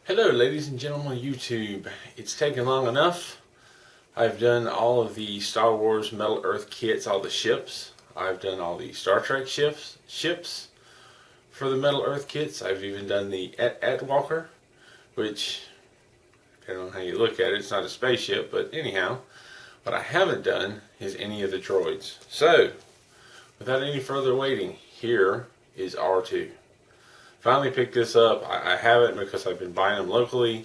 Hello ladies and gentlemen on YouTube. It's taken long enough. I've done all of the Star Wars Metal Earth kits, all the ships. I've done all the Star Trek ships for the Metal Earth kits. I've even done the Walker, which, depending on how you look at it, it's not a spaceship, but anyhow. What I haven't done is any of the droids. So, without any further waiting, here is R2. Finally picked this up. I haven't because I've been buying them locally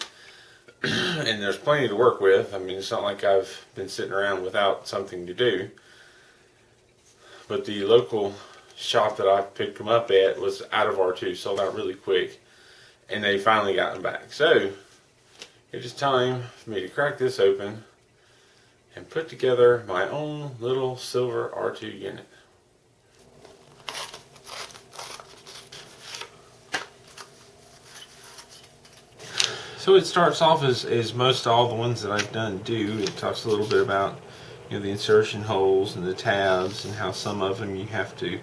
and there's plenty to work with. I mean, it's not like I've been sitting around without something to do. But the local shop that I picked them up at was out of R2, sold out really quick, and they finally got them back. So it is time for me to crack this open and put together my own little silver R2 unit. So it starts off as most all the ones that I've done do. It talks a little bit about, the insertion holes and the tabs and how some of them you have to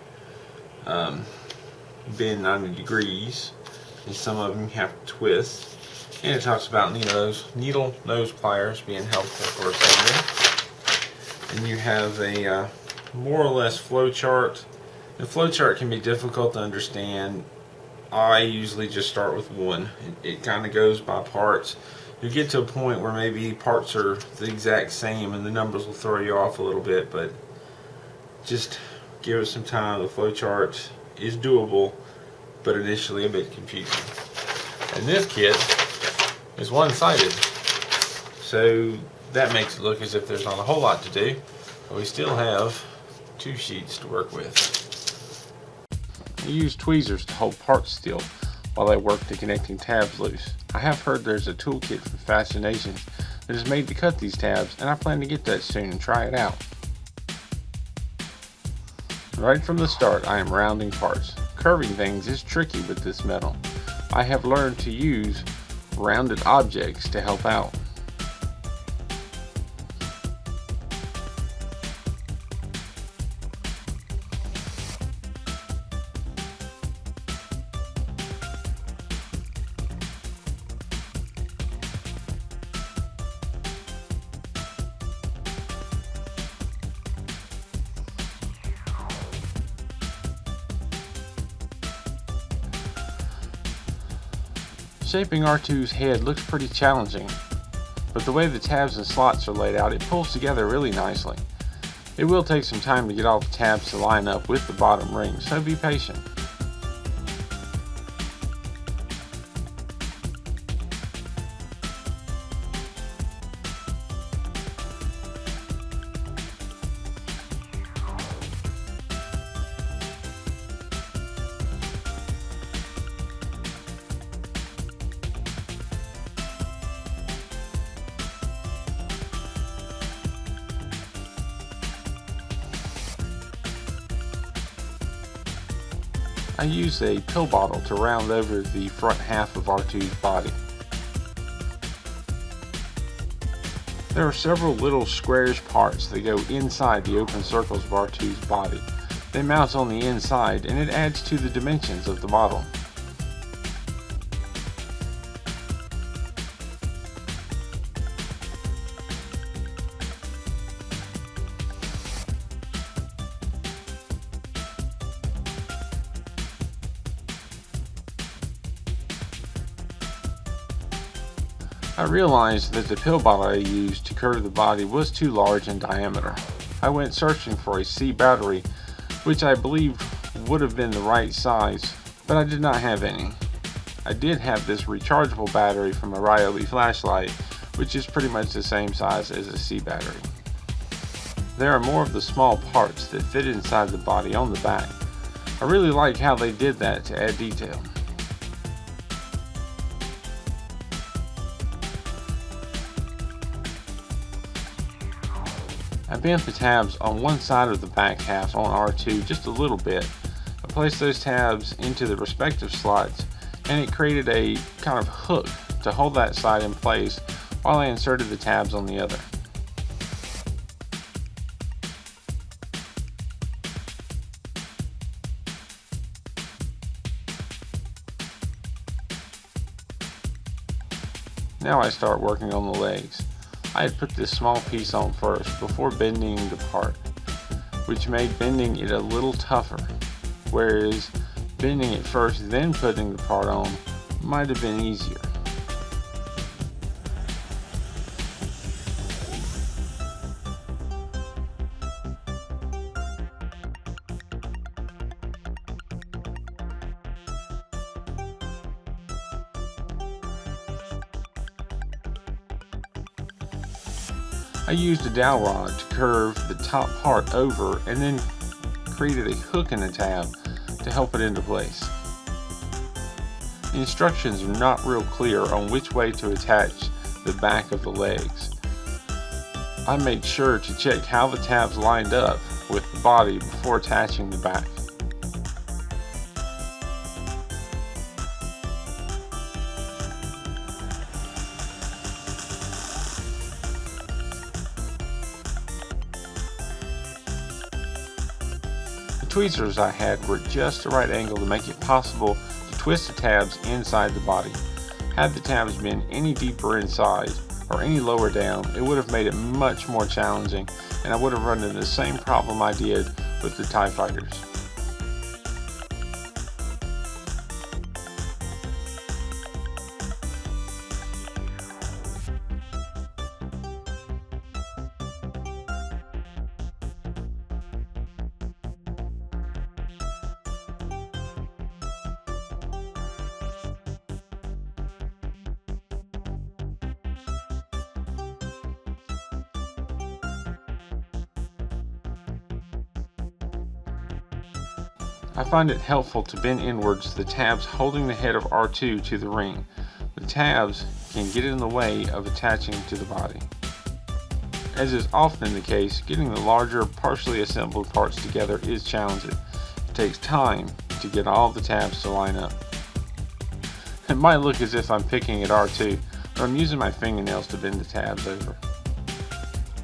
bend 90 degrees and some of them you have to twist. And it talks about those needle nose pliers being helpful for assembly. And you have a more or less flow chart. The flow chart can be difficult to understand. I usually just start with one. It kind of goes by parts. You get to a point where maybe parts are the exact same and the numbers will throw you off a little bit, but just give it some time. The flow chart is doable, but initially a bit confusing. And this kit is one-sided, so that makes it look as if there's not a whole lot to do, but we still have two sheets to work with. I use tweezers to hold parts still while I work the connecting tabs loose. I have heard there's a toolkit from Fascinations that is made to cut these tabs, and I plan to get that soon and try it out. Right from the start, I am rounding parts. Curving things is tricky with this metal. I have learned to use rounded objects to help out. Shaping R2's head looks pretty challenging, but the way the tabs and slots are laid out, it pulls together really nicely. It will take some time to get all the tabs to line up with the bottom ring, so be patient. I use a pill bottle to round over the front half of R2's body. There are several little squarish parts that go inside the open circles of R2's body. They mount on the inside and it adds to the dimensions of the model. I realized that the pill bottle I used to curve the body was too large in diameter. I went searching for a C battery, which I believe would have been the right size, but I did not have any. I did have this rechargeable battery from a Ryobi flashlight, which is pretty much the same size as a C battery. There are more of the small parts that fit inside the body on the back. I really like how they did that to add detail. I bent the tabs on one side of the back half on R2 just a little bit. I placed those tabs into the respective slots and it created a kind of hook to hold that side in place while I inserted the tabs on the other. Now I start working on the legs. I had put this small piece on first before bending the part, which made bending it a little tougher, whereas bending it first then putting the part on might have been easier. I used a dowel rod to curve the top part over and then created a hook in the tab to help it into place. The instructions are not real clear on which way to attach the back of the legs. I made sure to check how the tabs lined up with the body before attaching the back. The tweezers I had were just the right angle to make it possible to twist the tabs inside the body. Had the tabs been any deeper inside or any lower down, it would have made it much more challenging, and I would have run into the same problem I did with the TIE Fighters. I find it helpful to bend inwards the tabs holding the head of R2 to the ring. The tabs can get in the way of attaching to the body. As is often the case, getting the larger, partially assembled parts together is challenging. It takes time to get all the tabs to line up. It might look as if I'm picking at R2, but I'm using my fingernails to bend the tabs over.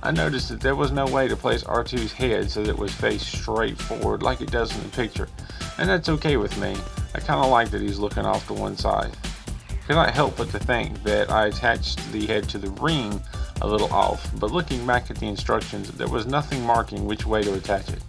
I noticed that there was no way to place R2's head so that it was faced straight forward like it does in the picture, and that's okay with me. I kinda like that he's looking off to one side. Could not help but to think that I attached the head to the ring a little off, but looking back at the instructions, there was nothing marking which way to attach it.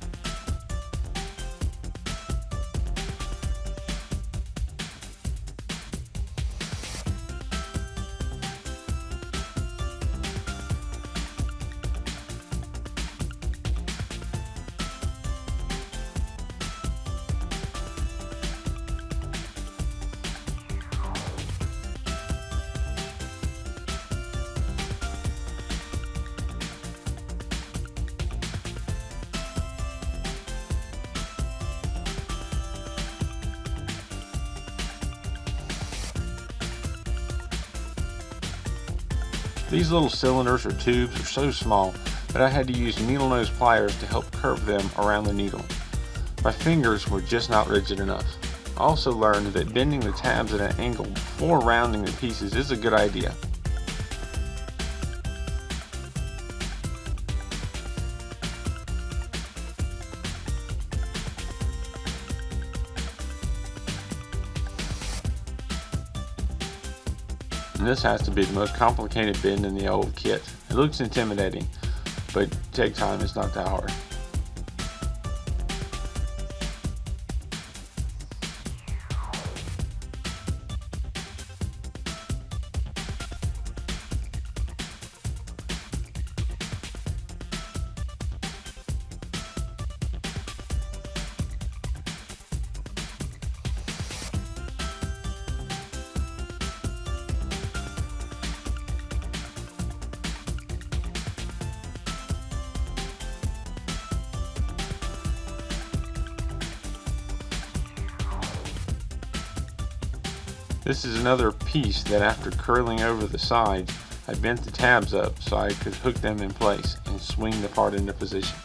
These little cylinders or tubes are so small that I had to use needle nose pliers to help curve them around the needle. My fingers were just not rigid enough. I also learned that bending the tabs at an angle before rounding the pieces is a good idea. And this has to be the most complicated bend in the old kit. It looks intimidating, but take time, it's not that hard. This is another piece that after curling over the sides, I bent the tabs up so I could hook them in place and swing the part into position.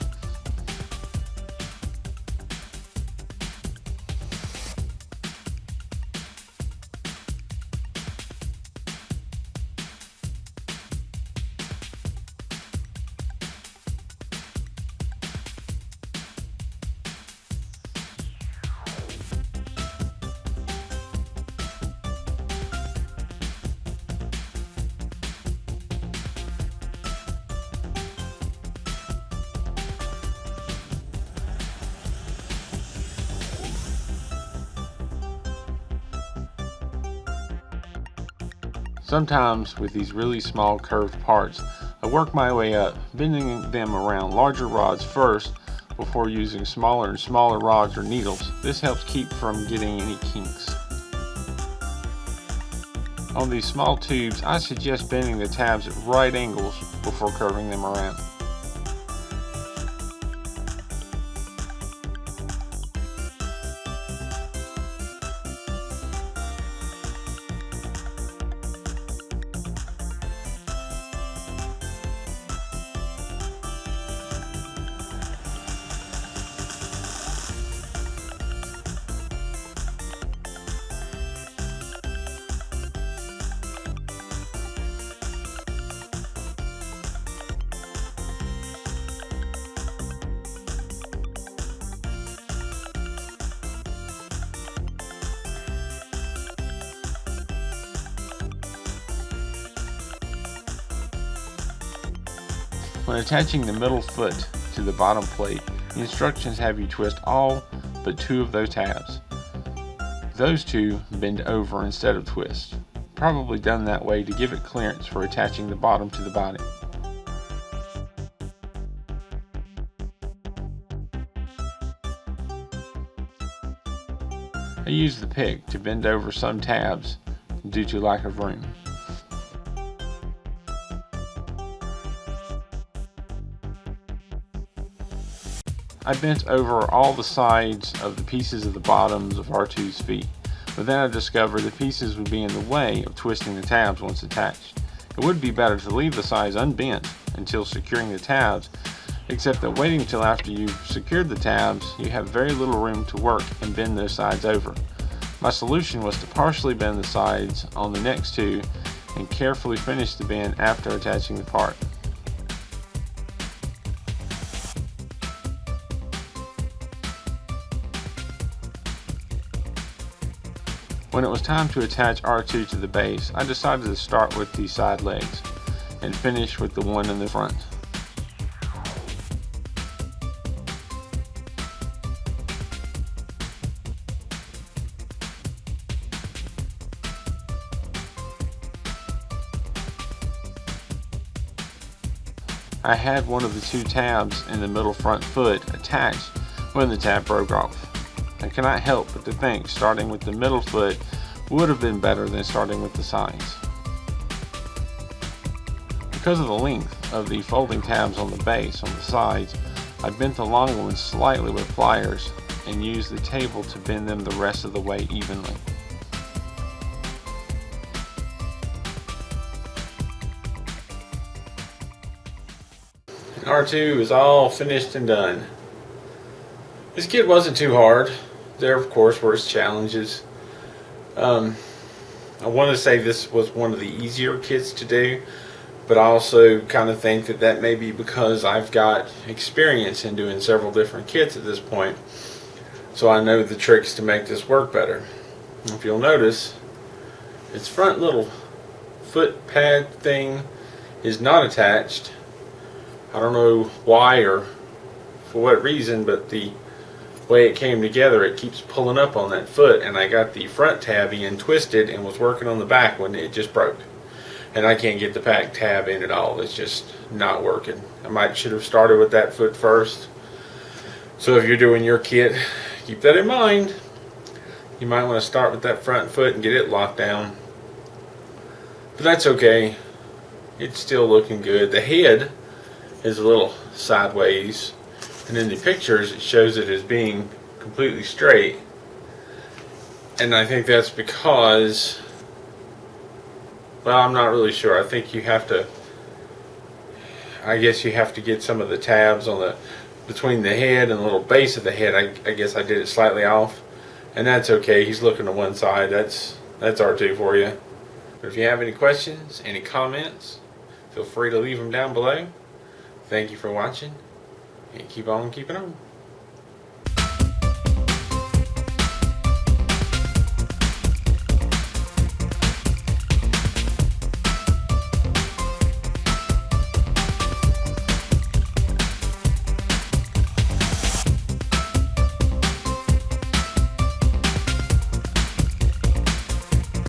Sometimes with these really small curved parts, I work my way up, bending them around larger rods first before using smaller and smaller rods or needles. This helps keep from getting any kinks. On these small tubes, I suggest bending the tabs at right angles before curving them around. When attaching the middle foot to the bottom plate, the instructions have you twist all but 2 of those tabs. Those 2 bend over instead of twist, probably done that way to give it clearance for attaching the bottom to the body. I use the pick to bend over some tabs due to lack of room. I bent over all the sides of the pieces of the bottoms of R2's feet, but then I discovered the pieces would be in the way of twisting the tabs once attached. It would be better to leave the sides unbent until securing the tabs, except that waiting until after you've secured the tabs, you have very little room to work and bend those sides over. My solution was to partially bend the sides on the next 2 and carefully finish the bend after attaching the part. When it was time to attach R2 to the base, I decided to start with the side legs and finish with the one in the front. I had one of the 2 tabs in the middle front foot attached when the tab broke off. I cannot help but to think starting with the middle foot would have been better than starting with the sides. Because of the length of the folding tabs on the base on the sides, I bent the long ones slightly with pliers and used the table to bend them the rest of the way evenly. R2 is all finished and done. This kit wasn't too hard. There, of course, were its challenges. I want to say this was one of the easier kits to do, but I also kind of think that may be because I've got experience in doing several different kits at this point, so I know the tricks to make this work better. If you'll notice, its front little foot pad thing is not attached. I don't know why or for what reason, but the way it came together, it keeps pulling up on that foot, and I got the front tab in twisted and was working on the back when it just broke, and I can't get the back tab in at all. It's just not working. Should have started with that foot first. So if you're doing your kit, keep that in mind. You might want to start with that front foot and get it locked down, but that's okay. It's still looking good. The head is a little sideways, and in the pictures it shows it as being completely straight, and I think that's because, well, I'm not really sure. I think you have to, I guess you have to get some of the tabs on the between the head and the little base of the head. I guess I did it slightly off, and that's okay. He's looking to one side. That's R2 for you. But if you have any questions, any comments, feel free to leave them down below. Thank you for watching, and keep on keeping on.